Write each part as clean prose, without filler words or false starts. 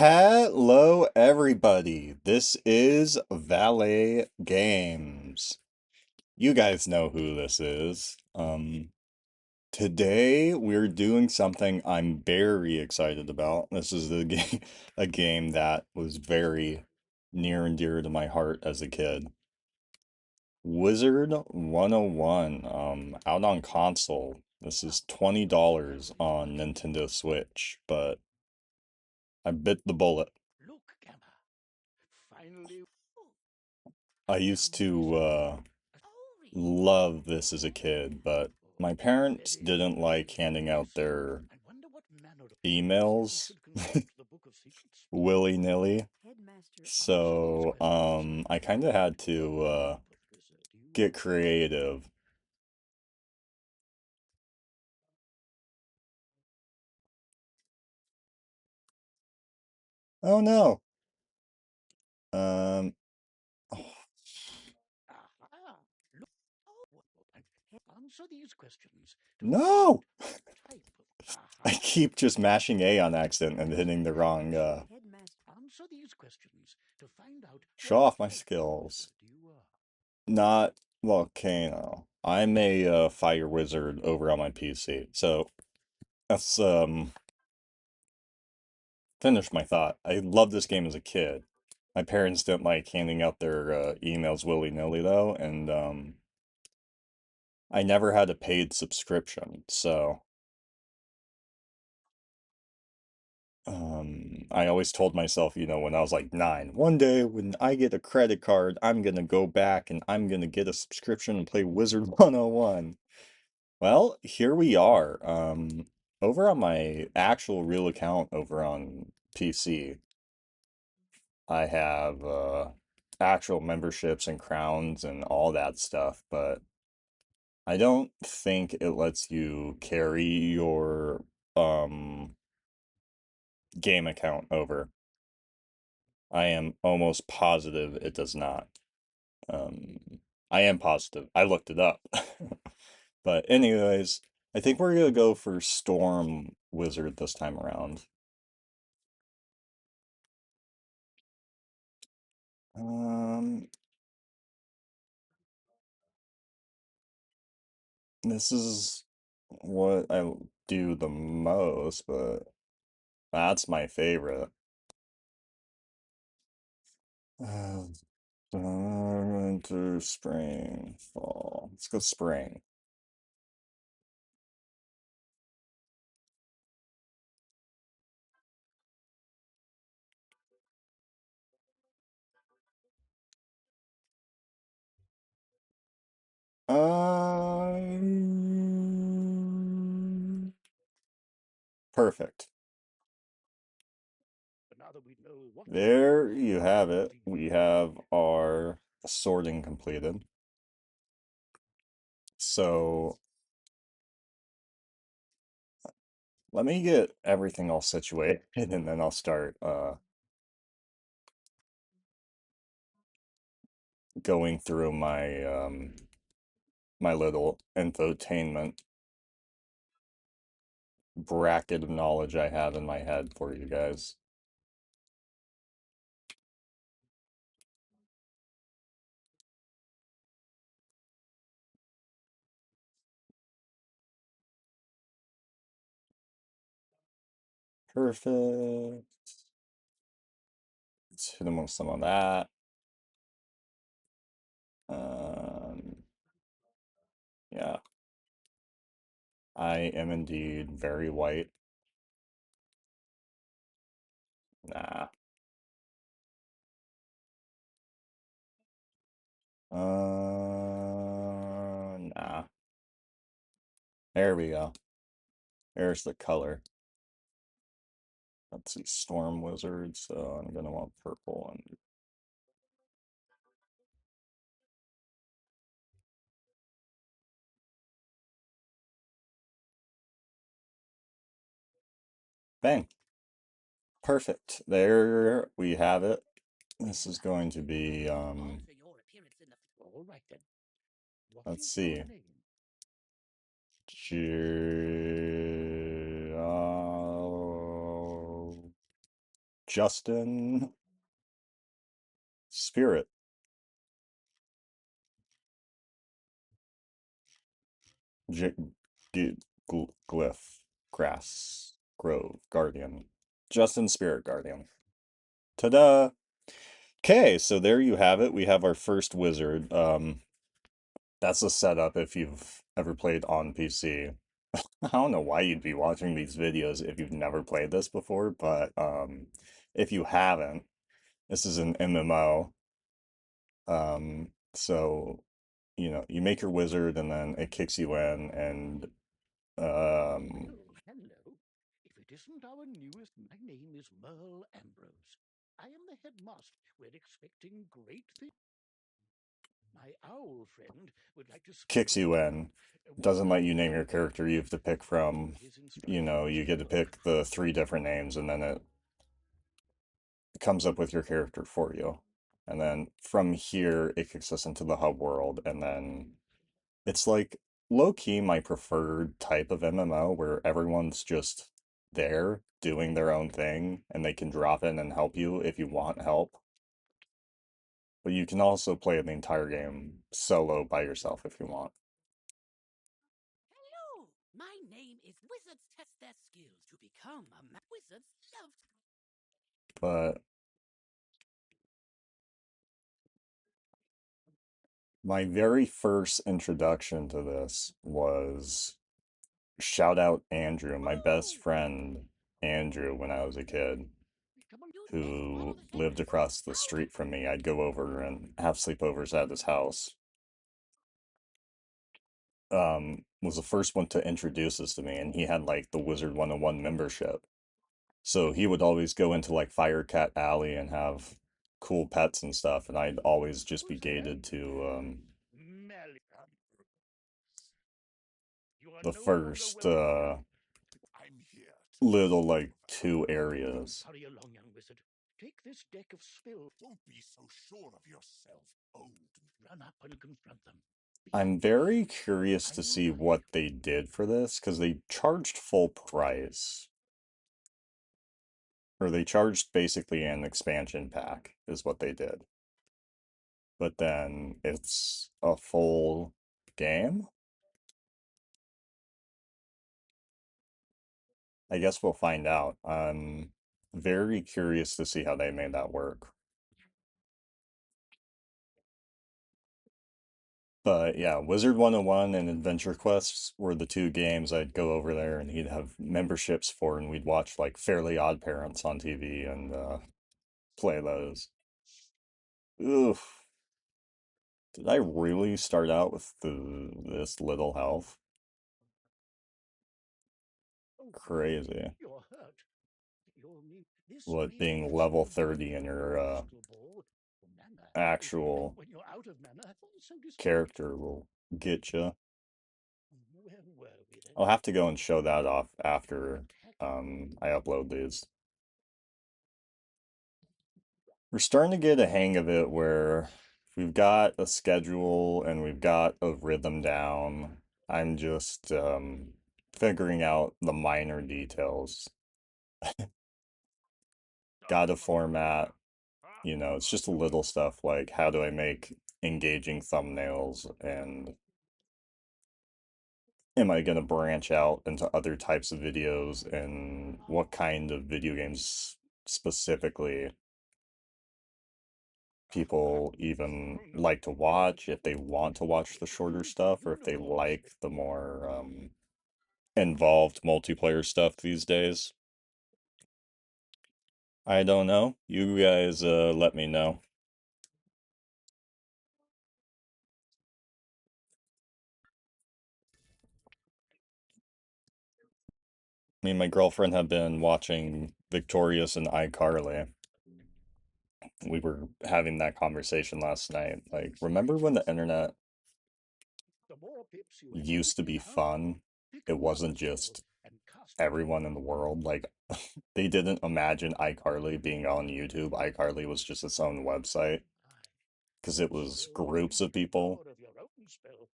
Hello, everybody. This is Valet Games. You guys know who this is. Today we're doing something I'm very excited about. This is the game, a game that was very near and dear to my heart as a kid. Wizard 101, out on console. This is $20 on Nintendo Switch, but I bit the bullet. Look, Gamma. Finally. I used to love this as a kid, but my parents didn't like handing out their I wonder what manner of emails should consult the Book of Secrets. willy-nilly. Headmaster. So, I kind of had to get creative. Oh no. Um, oh, Aha! Look. Oh, and answer these questions to no! type of. I Aha! keep just mashing A on accident and hitting the wrong, Headmaster. Answer these questions to find out show what off my type of skills. wizard you are. Not volcano. I'm a fire wizard over on my PC. So that's finish my thought. I loved this game as a kid. My parents didn't like handing out their emails willy-nilly though, and I never had a paid subscription. So I always told myself, when I was like 9, one day when I get a credit card, I'm gonna go back and I'm gonna get a subscription and play Wizard 101. Well, here we are. Over on my actual real account over on PC, I have actual memberships and crowns and all that stuff, but I don't think it lets you carry your um game account over. I am almost positive it does not. I am positive. I looked it up. But anyways, I think we're gonna go for Storm Wizard this time around. Um, this is what I do the most, but that's my favorite. Winter, spring, fall. Let's go spring. Perfect. But now that we know what There you have it. We have our sorting completed. So let me get everything all situated and then I'll start going through my little infotainment bracket of knowledge I have in my head for you guys. Perfect. Let's hit them with some of that. Yeah, I am indeed very white. Nah. Nah. There we go. There's the color. Let's see, Storm Wizard, so I'm gonna want purple and bang. Perfect. There we have it. This is going to be All right then. What let's is your see. name? Justin Spirit. J Glyph. Grass. Grove. Guardian. Justin Spirit Guardian. Ta-da! Okay, so there you have it. We have our first wizard. That's a setup if you've ever played on PC. I don't know why you'd be watching these videos if you've never played this before, but if you haven't, this is an MMO. So you make your wizard and then it kicks you in and um Oh, hello. If it isn't our newest, my name is Merle Ambrose. I am the headmaster. We're expecting great things. My owl friend would like to speak kicks with you you in. now. Would Doesn't you let like you to name your go there character. You have to pick and follow from, his instructions? you get to pick the three different names and then it comes up with your character for you. And then from here, it kicks us into the hub world. And then it's like low key my preferred type of MMO where everyone's just there doing their own thing and they can drop in and help you if you want help. But you can also play the entire game solo by yourself if you want. Hello! My name is Wizards Test Their Skills to become a wizard's loved. But my very first introduction to this was shout out Andrew, my best Oh! friend Andrew, when I was a kid, Come on. You just follow who the lived headmaster. across the Out! street from me. I'd go over and have sleepovers at his house. Was the first one to introduce us to me, and he had like the Wizard 101 membership. So he would always go into like Firecat Alley and have cool pets and stuff, and I'd always just be Who's there? gated to Merle Ambrose. You are the no longer first welcome here. I'm here to little save like two you. areas. Hurry along, young wizard. Take this deck of spells. Don't be so sure of yourself, old. Run up and confront them. I'm very curious I to will see guide what they did for this because they charged full price. Or they charged basically an expansion pack, is what they did. But then it's a full game? I guess we'll find out. I'm very curious to see how they made that work. But yeah, Wizard 101 and Adventure Quests were the two games I'd go over there and he'd have memberships for, and we'd watch like Fairly Odd Parents on TV and play those. Oof. Did I really start out with this little health? Oh, Crazy. you're hurt. You'll need this What, may be being useful level to give 30 in you your crystal ball mana. actual When you're out of mana, so to speak. character will get you. Where were we then? I'll have to go and show that off after Attack. I upload these. We're starting to get a hang of it where we've got a schedule and we've got a rhythm down. I'm just figuring out the minor details. Got a format, it's just little stuff like how do I make engaging thumbnails and am I going to branch out into other types of videos and what kind of video games specifically people even like to watch, if they want to watch the shorter stuff or if they like the more involved multiplayer stuff these days. I don't know. You guys let me know. Me and my girlfriend have been watching Victorious and iCarly. We were having that conversation last night. Like, remember when the internet The more pips you have, used to be fun? pick It another wasn't spell just and cast it. everyone in the world. Like, they didn't imagine iCarly being on YouTube. iCarly was just its own website because it was So groups think of people, more of your own spell.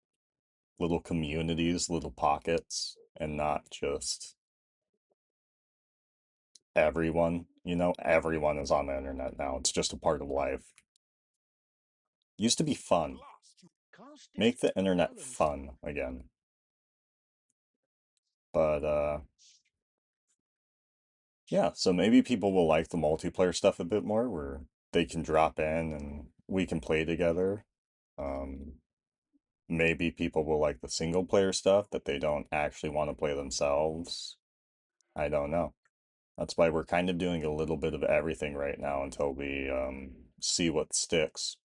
little communities, little pockets, and not just everyone, everyone is on the internet now. It's just a part of life. Used to be fun. Make the internet fun again. But yeah, so maybe people will like the multiplayer stuff a bit more where they can drop in and we can play together. Um, Maybe people will like the single player stuff that they don't actually want to play themselves. I don't know. That's why we're kind of doing a little bit of everything right now until we see what sticks.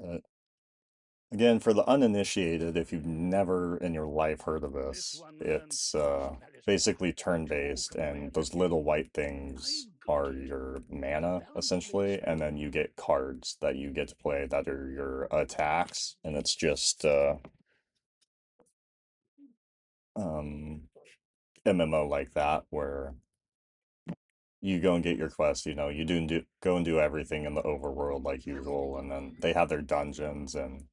Uh, Again, for the uninitiated, if you've never in your life heard of this, it's basically turn-based, and those little white things are your mana, essentially, and then you get cards that you get to play that are your attacks, and it's just um, MMO like that, where you go and get your quest, go and do everything in the overworld like usual, and then they have their dungeons and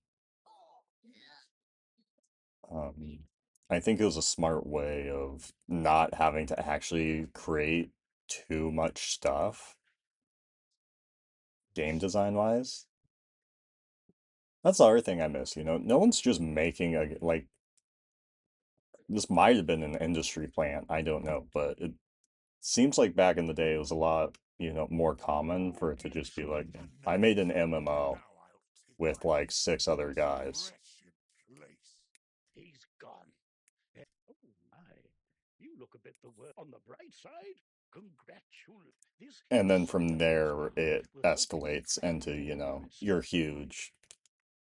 Um, I think it was a smart way of not having to actually create too much stuff, game design wise. That's the other thing I miss, no one's just making like, this might have been an industry plant, I don't know, but it seems like back in the day it was a lot, more common for it to just be like, I made an MMO with like six other guys. He's gone. Oh my, you look a bit the worst. On the bright side, congratulations. This And then hidden from surprise there, fund it will help you escalates attract into, more visitors. you're huge.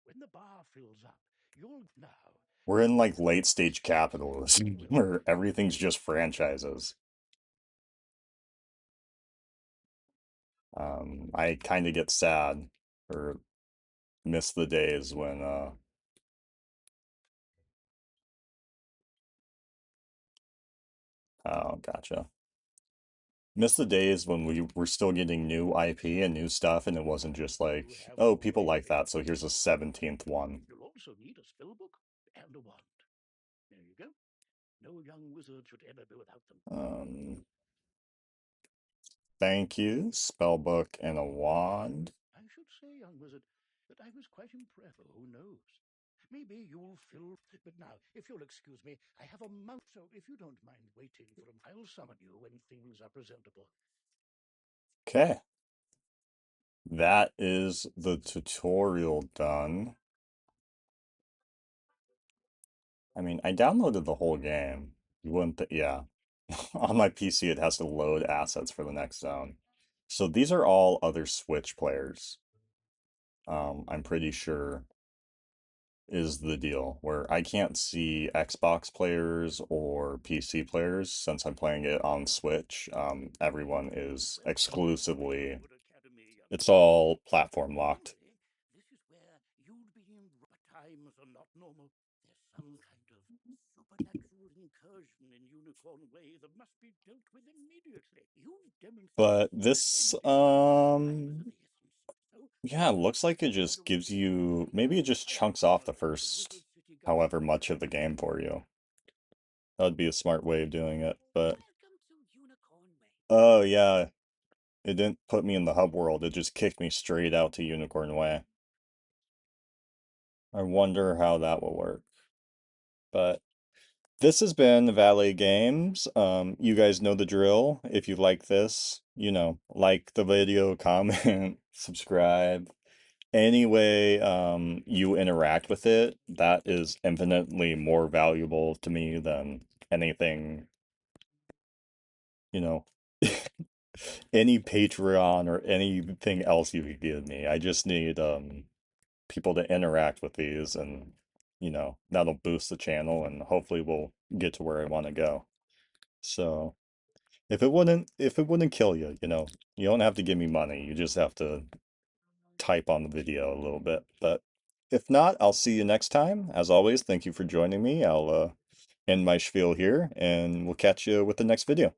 When the bar fills up, you'll now. We're in like late stage capitalism where everything's just franchises. I kind of get sad or miss the days when oh, gotcha. Miss the days when we were still getting new IP and new stuff and it wasn't just like, You have oh, more people like enemies. that, so here's a 17th one. You'll also need a spellbook and a wand. There you go. No young wizard should ever be without them. Thank you, spellbook and a wand. I should say, young wizard, that I was quite impressed. Who knows? Maybe you'll fill. But now, if you'll excuse me, I have a monk, so if you don't mind waiting for him, I'll summon you when things are presentable. Okay. That is the tutorial done. I mean, I downloaded the whole game. You wouldn't, yeah. On my PC, it has to load assets for the next zone. So these are all other Switch players. I'm pretty sure is the deal where I can't see Xbox players or PC players since I'm playing it on Switch. Everyone is exclusively, it's all platform locked. This is where you'd be in. Times are not normal. There's some kind of supernatural incursion in Unicorn Way that must be dealt with immediately. You've demonstrated. But this, yeah, it looks like it just gives you, maybe it just chunks off the first however much of the game for you. That would be a smart way of doing it, but Welcome to Unicorn Way. oh yeah, it didn't put me in the hub world, it just kicked me straight out to Unicorn Way. I wonder how that will work. But this has been Valet Games. You guys know the drill. If you like this, like the video, comment, subscribe. Any way you interact with it, that is infinitely more valuable to me than anything, you know, any Patreon or anything else you could give me. I just need people to interact with these and that'll boost the channel and hopefully we'll get to where I want to go. So if it wouldn't kill you, you don't have to give me money. You just have to type on the video a little bit. But if not, I'll see you next time. As always, thank you for joining me. I'll end my spiel here and we'll catch you with the next video.